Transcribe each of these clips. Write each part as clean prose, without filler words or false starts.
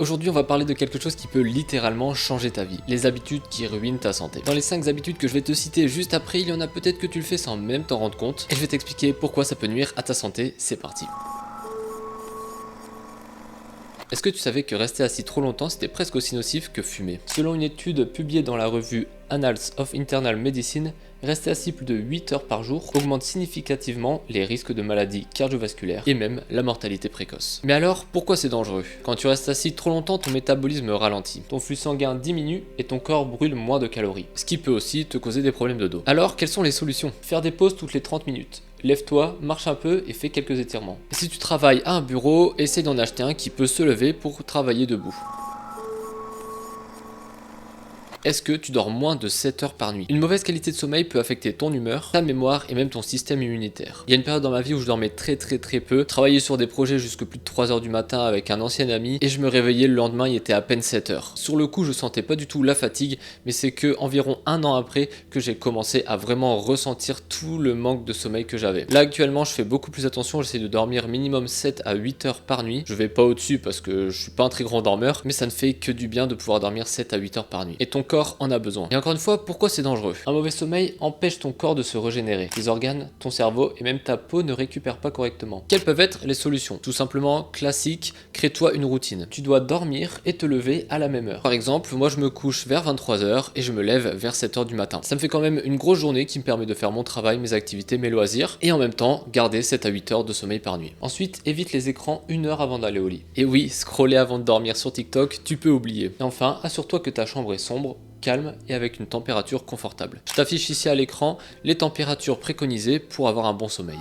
Aujourd'hui, on va parler de quelque chose qui peut littéralement changer ta vie, les habitudes qui ruinent ta santé. Dans les 5 habitudes que je vais te citer juste après, il y en a peut-être que tu le fais sans même t'en rendre compte, et je vais t'expliquer pourquoi ça peut nuire à ta santé, c'est parti. Est-ce que tu savais que rester assis trop longtemps c'était presque aussi nocif que fumer? Selon une étude publiée dans la revue Annals of Internal Medicine, rester assis plus de 8 heures par jour augmente significativement les risques de maladies cardiovasculaires et même la mortalité précoce. Mais alors, pourquoi c'est dangereux? Quand tu restes assis trop longtemps, ton métabolisme ralentit, ton flux sanguin diminue et ton corps brûle moins de calories, ce qui peut aussi te causer des problèmes de dos. Alors, quelles sont les solutions? Faire des pauses toutes les 30 minutes. Lève-toi, marche un peu et fais quelques étirements. Et si tu travailles à un bureau, essaie d'en acheter un qui peut se lever pour travailler debout. Est-ce que tu dors moins de 7 heures par nuit? Une mauvaise qualité de sommeil peut affecter ton humeur, ta mémoire et même ton système immunitaire. Il y a une période dans ma vie où je dormais très peu, travaillais sur des projets jusque plus de 3 heures du matin avec un ancien ami et je me réveillais le lendemain, il était à peine 7 heures. Sur le coup, je sentais pas du tout la fatigue, mais c'est que environ un an après que j'ai commencé à vraiment ressentir tout le manque de sommeil que j'avais. Là actuellement, je fais beaucoup plus attention, j'essaie de dormir minimum 7 à 8 heures par nuit. Je vais pas au-dessus parce que je suis pas un très grand dormeur, mais ça ne fait que du bien de pouvoir dormir 7 à 8 heures par nuit. Et ton corps en a besoin. Et encore une fois, pourquoi c'est dangereux? Un mauvais sommeil empêche ton corps de se régénérer. Tes organes, ton cerveau et même ta peau ne récupèrent pas correctement. Quelles peuvent être les solutions? Tout simplement, classique, crée-toi une routine. Tu dois dormir et te lever à la même heure. Par exemple, moi je me couche vers 23 h et je me lève vers 7 h du matin. Ça me fait quand même une grosse journée qui me permet de faire mon travail, mes activités, mes loisirs et en même temps garder 7 à 8 heures de sommeil par nuit. Ensuite, évite les écrans 1 heure avant d'aller au lit. Et oui, scroller avant de dormir sur TikTok, tu peux oublier. Et enfin, assure-toi que ta chambre est sombre, calme et avec une température confortable. Je t'affiche ici à l'écran les températures préconisées pour avoir un bon sommeil.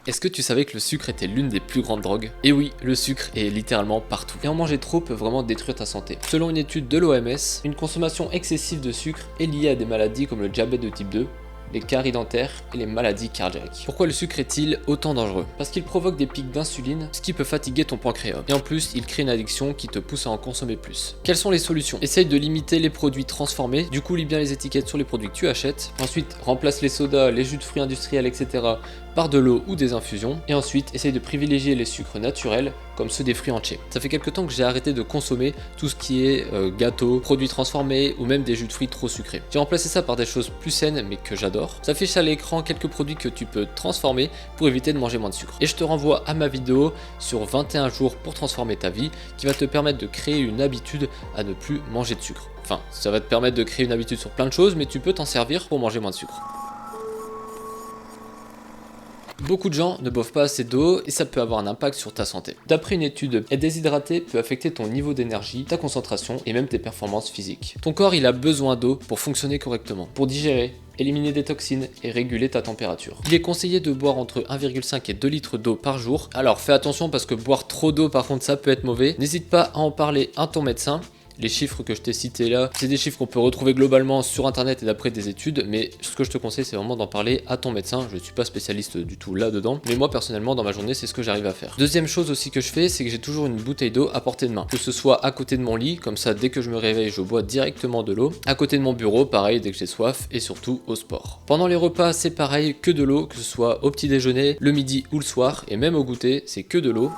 Est-ce que tu savais que le sucre était l'une des plus grandes drogues? Et oui, le sucre est littéralement partout. Et en manger trop peut vraiment détruire ta santé. Selon une étude de l'OMS, une consommation excessive de sucre est liée à des maladies comme le diabète de type 2, les caries dentaires et les maladies cardiaques. Pourquoi le sucre est-il autant dangereux? Parce qu'il provoque des pics d'insuline, ce qui peut fatiguer ton pancréas. Et en plus, il crée une addiction qui te pousse à en consommer plus. Quelles sont les solutions? Essaye de limiter les produits transformés, du coup lis bien les étiquettes sur les produits que tu achètes. Ensuite, remplace les sodas, les jus de fruits industriels, etc. par de l'eau ou des infusions. Et ensuite, essaye de privilégier les sucres naturels, comme ceux des fruits entiers. Ça fait quelques temps que j'ai arrêté de consommer tout ce qui est gâteaux, produits transformés ou même des jus de fruits trop sucrés. J'ai remplacé ça par des choses plus saines mais que j'adore. Ça affiche à l'écran quelques produits que tu peux transformer pour éviter de manger moins de sucre. Et je te renvoie à ma vidéo sur 21 jours pour transformer ta vie qui va te permettre de créer une habitude à ne plus manger de sucre. Enfin, ça va te permettre de créer une habitude sur plein de choses, mais tu peux t'en servir pour manger moins de sucre. Beaucoup de gens ne boivent pas assez d'eau et ça peut avoir un impact sur ta santé. D'après une étude, être déshydraté peut affecter ton niveau d'énergie, ta concentration et même tes performances physiques. Ton corps il a besoin d'eau pour fonctionner correctement, pour digérer, éliminer des toxines et réguler ta température. Il est conseillé de boire entre 1,5 et 2 litres d'eau par jour. Alors fais attention parce que boire trop d'eau par contre ça peut être mauvais. N'hésite pas à en parler à ton médecin. Les chiffres que je t'ai cités là, c'est des chiffres qu'on peut retrouver globalement sur internet et d'après des études, mais ce que je te conseille c'est vraiment d'en parler à ton médecin. Je ne suis pas spécialiste du tout là-dedans, mais moi personnellement dans ma journée c'est ce que j'arrive à faire. Deuxième chose aussi que je fais, c'est que j'ai toujours une bouteille d'eau à portée de main, que ce soit à côté de mon lit, comme ça dès que je me réveille je bois directement de l'eau, à côté de mon bureau, pareil dès que j'ai soif, et surtout au sport. Pendant les repas c'est pareil, que de l'eau, que ce soit au petit déjeuner, le midi ou le soir, et même au goûter c'est que de l'eau.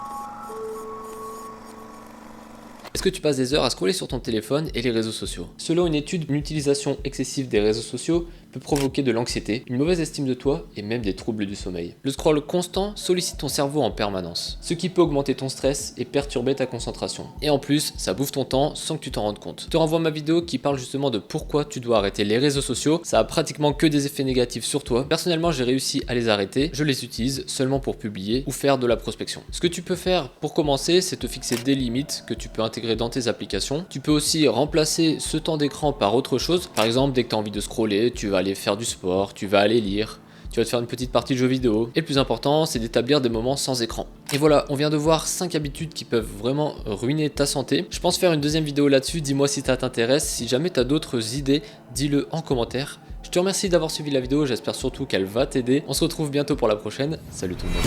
Est-ce que tu passes des heures à scroller sur ton téléphone et les réseaux sociaux? Selon une étude, une utilisation excessive des réseaux sociaux peut provoquer de l'anxiété, une mauvaise estime de toi et même des troubles du sommeil. Le scroll constant sollicite ton cerveau en permanence, ce qui peut augmenter ton stress et perturber ta concentration. Et en plus, ça bouffe ton temps sans que tu t'en rendes compte. Je te renvoie ma vidéo qui parle justement de pourquoi tu dois arrêter les réseaux sociaux. Ça a pratiquement que des effets négatifs sur toi. Personnellement, j'ai réussi à les arrêter. Je les utilise seulement pour publier ou faire de la prospection. Ce que tu peux faire pour commencer, c'est te fixer des limites que tu peux intégrer dans tes applications. Tu peux aussi remplacer ce temps d'écran par autre chose. Par exemple, dès que tu as envie de scroller, tu vas aller faire du sport, tu vas aller lire, tu vas te faire une petite partie de jeux vidéo. Et le plus important, c'est d'établir des moments sans écran. Et voilà, on vient de voir 5 habitudes qui peuvent vraiment ruiner ta santé. Je pense faire une deuxième vidéo là-dessus, dis-moi si ça t'intéresse. Si jamais tu as d'autres idées, dis-le en commentaire. Je te remercie d'avoir suivi la vidéo, j'espère surtout qu'elle va t'aider. On se retrouve bientôt pour la prochaine. Salut tout le monde.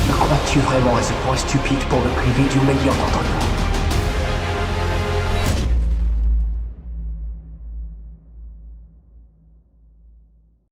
Me crois-tu vraiment à ce point stupide pour me priver du meilleur d'entre nous?